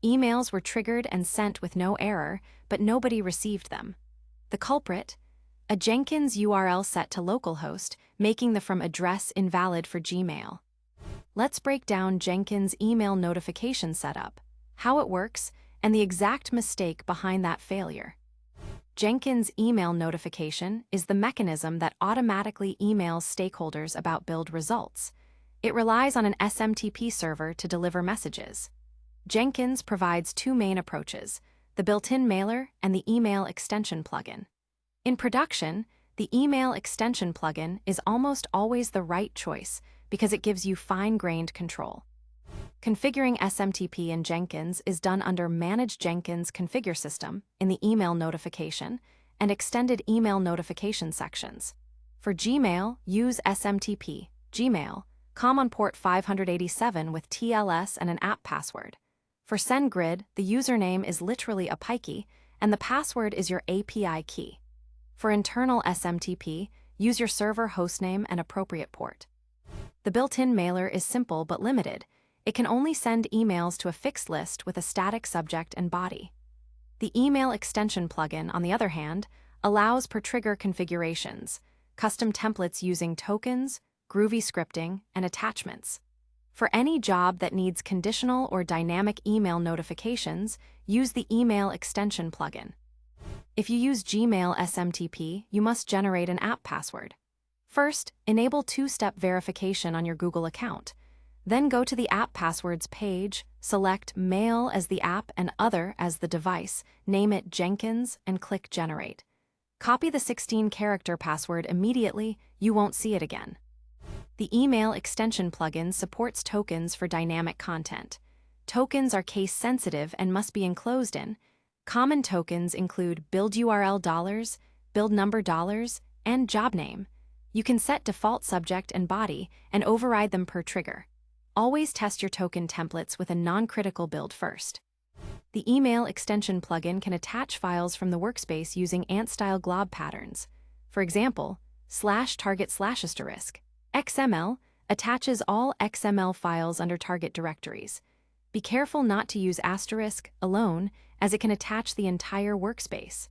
Emails were triggered and sent with no error, but nobody received them. The culprit? A Jenkins URL set to localhost, making the from address invalid for Gmail. Let's break down Jenkins email notification setup, how it works, and the exact mistake behind that failure. Jenkins email notification is the mechanism that automatically emails stakeholders about build results. It relies on an SMTP server to deliver messages. Jenkins provides two main approaches, the built-in mailer and the email extension plugin. In production, the email extension plugin is almost always the right choice because it gives you fine-grained control. Configuring SMTP in Jenkins is done under Manage Jenkins Configure System in the email notification and extended email notification sections. For Gmail, use SMTP, Gmail, com on port 587 with TLS and an app password. For SendGrid, the username is literally a PIKey, and the password is your API key. For internal SMTP, use your server hostname and appropriate port. The built-in mailer is simple but limited. It can only send emails to a fixed list with a static subject and body. The email extension plugin, on the other hand, allows per-trigger configurations, custom templates using tokens, Groovy scripting, and attachments. For any job that needs conditional or dynamic email notifications, use the email extension plugin. If you use Gmail SMTP, you must generate an app password. First, enable two-step verification on your Google account. Then go to the App Passwords page, select Mail as the app and Other as the device, name it Jenkins, and click Generate. Copy the 16-character password immediately, you won't see it again. The email extension plugin supports tokens for dynamic content. Tokens are case-sensitive and must be enclosed in. Common tokens include build URL $, build number $, and job name. You can set default subject and body and override them per trigger. Always test your token templates with a non-critical build first. The email extension plugin can attach files from the workspace using ant-style glob patterns. For example, /target/*, XML attaches all XML files under target directories. Be careful not to use asterisk alone, as it can attach the entire workspace.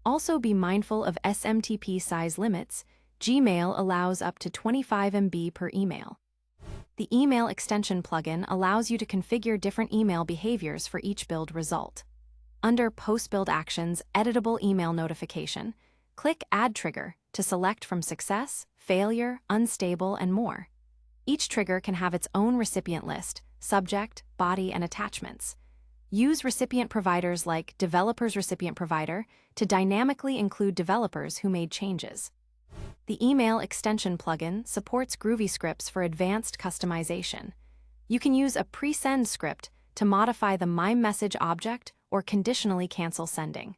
Also be mindful of SMTP size limits. Gmail allows up to 25 MB per email. The email extension plugin allows you to configure different email behaviors for each build result. Under Post-Build Actions Editable Email Notification, click Add Trigger to select from Success, Failure, Unstable, and more. Each trigger can have its own recipient list, subject, body, and attachments. Use recipient providers like Developers Recipient Provider to dynamically include developers who made changes. The email extension plugin supports Groovy scripts for advanced customization. You can use a pre-send script to modify the MyMessage object or conditionally cancel sending.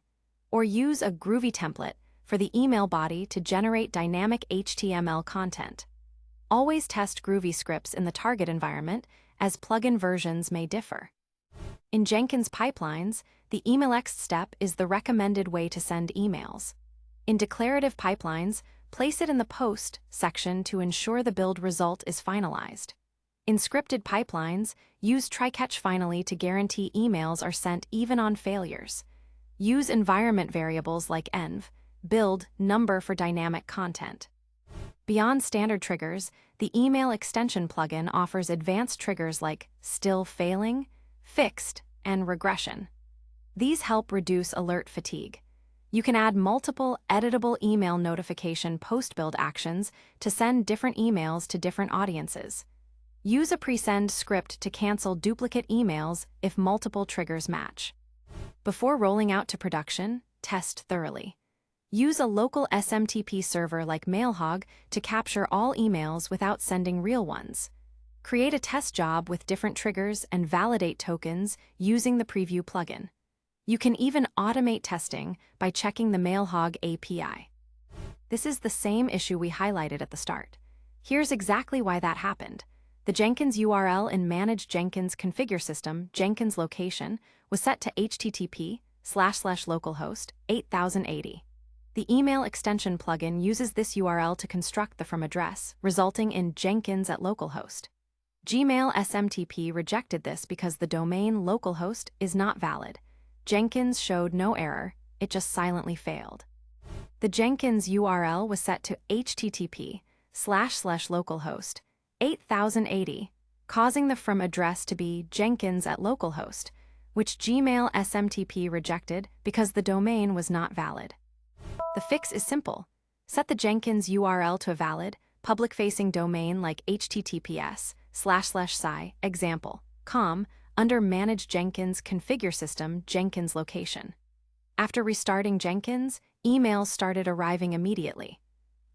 Or use a Groovy template for the email body to generate dynamic HTML content. Always test Groovy scripts in the target environment, as plugin versions may differ. In Jenkins pipelines, the emailExt step is the recommended way to send emails. In declarative pipelines, place it in the Post section to ensure the build result is finalized. In scripted pipelines, use try-catch finally to guarantee emails are sent even on failures. Use environment variables like env, build, number for dynamic content. Beyond standard triggers, the email extension plugin offers advanced triggers like still failing, fixed, and regression. These help reduce alert fatigue. You can add multiple editable email notification post-build actions to send different emails to different audiences. Use a pre-send script to cancel duplicate emails if multiple triggers match. Before rolling out to production, test thoroughly. Use a local SMTP server like Mailhog to capture all emails without sending real ones. Create a test job with different triggers and validate tokens using the Preview plugin. You can even automate testing by checking the Mailhog API. This is the same issue we highlighted at the start. Here's exactly why that happened. The Jenkins URL in Manage Jenkins Configure System Jenkins location was set to http://localhost 8080. The email extension plugin uses this URL to construct the from address, resulting in Jenkins at localhost. Gmail SMTP rejected this because the domain localhost is not valid. Jenkins showed no error, it just silently failed. The Jenkins URL was set to http://localhost 8080, causing the from address to be Jenkins at localhost, which Gmail SMTP rejected because the domain was not valid. The fix is simple. Set the Jenkins URL to a valid, public-facing domain like https://sci example.com under Manage Jenkins Configure System Jenkins location. After restarting Jenkins, emails started arriving immediately.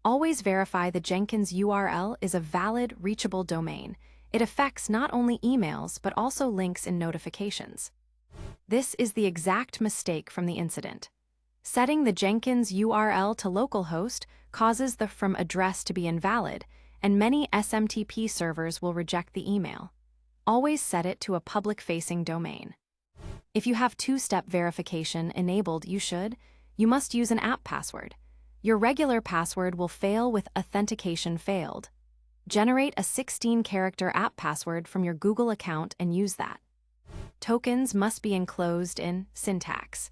Always verify the Jenkins URL is a valid, reachable domain. It affects not only emails but also links and notifications. This is the exact mistake from the incident. Setting the Jenkins URL to localhost causes the from address to be invalid, and many SMTP servers will reject the email. Always set it to a public-facing domain. If you have two-step verification enabled, you must use an app password. Your regular password will fail with authentication failed. Generate a 16-character app password from your Google account and use that. Tokens must be enclosed in syntax.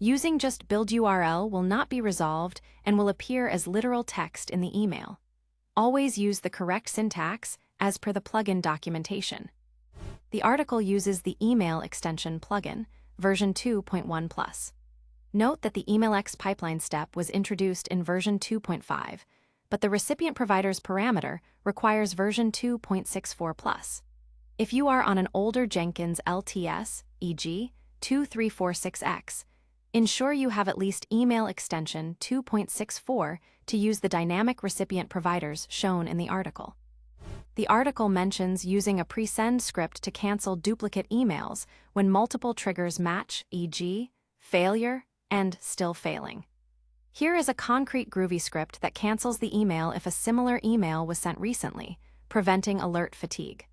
Using just build URL will not be resolved and will appear as literal text in the email. Always use the correct syntax as per the plugin documentation. The article uses the email extension plugin, version 2.1+. Note that the EmailX pipeline step was introduced in version 2.5, but the recipient provider's parameter requires version 2.64+. If you are on an older Jenkins LTS, e.g., 2346X, ensure you have at least email extension 2.64 to use the dynamic recipient providers shown in the article. The article mentions using a pre-send script to cancel duplicate emails when multiple triggers match, e.g., failure and still failing. Here is a concrete Groovy script that cancels the email if a similar email was sent recently, preventing alert fatigue.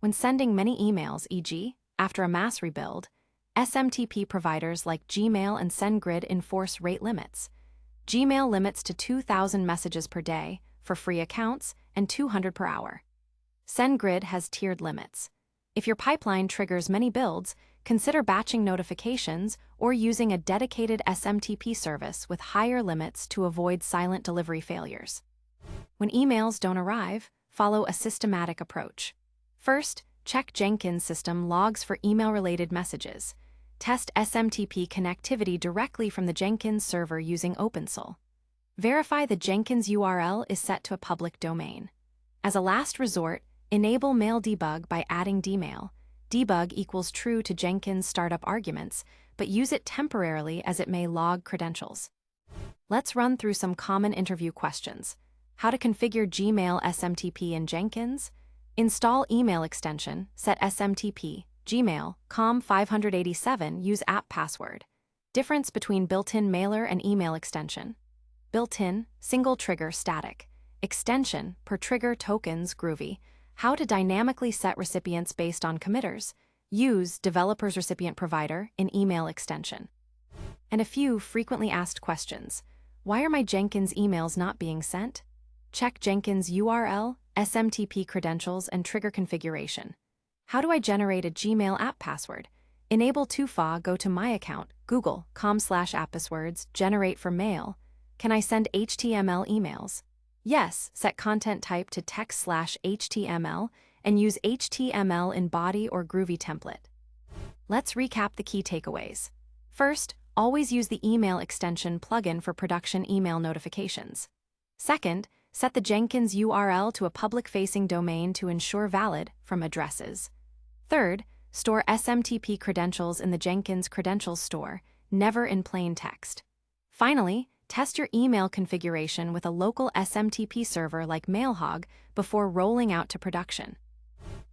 When sending many emails, e.g., after a mass rebuild, SMTP providers like Gmail and SendGrid enforce rate limits. Gmail limits to 2,000 messages per day for free accounts and 200 per hour. SendGrid has tiered limits. If your pipeline triggers many builds, consider batching notifications or using a dedicated SMTP service with higher limits to avoid silent delivery failures. When emails don't arrive, follow a systematic approach. First, check Jenkins system logs for email-related messages. Test SMTP connectivity directly from the Jenkins server using OpenSol. Verify the Jenkins URL is set to a public domain. As a last resort, enable mail debug by adding dmail. Debug equals true to Jenkins startup arguments, but use it temporarily as it may log credentials. Let's run through some common interview questions. How to configure Gmail SMTP in Jenkins? Install email extension, set SMTP, Gmail, COM587, use app password. Difference between built-in mailer and email extension. Built-in, single trigger static. Extension, per trigger tokens Groovy. How to dynamically set recipients based on committers. Use developer's recipient provider in email extension. And a few frequently asked questions. Why are my Jenkins emails not being sent? Check Jenkins URL, SMTP credentials, and trigger configuration. How do I generate a Gmail app password? Enable 2FA, go to My Account, Google.com/apppasswords, generate for mail. Can I send HTML emails? Yes, set content type to text/HTML and use HTML in body or Groovy template. Let's recap the key takeaways. First, always use the email extension plugin for production email notifications. Second, set the Jenkins URL to a public-facing domain to ensure valid from addresses. Third, store SMTP credentials in the Jenkins credentials store, never in plain text. Finally, test your email configuration with a local SMTP server like Mailhog before rolling out to production.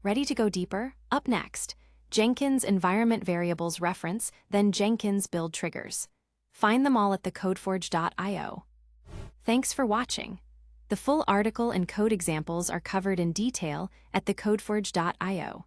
Ready to go deeper? Up next, Jenkins environment variables reference, then Jenkins build triggers. Find them all at TheCodeForge.io. Thanks for watching. The full article and code examples are covered in detail at TheCodeForge.io.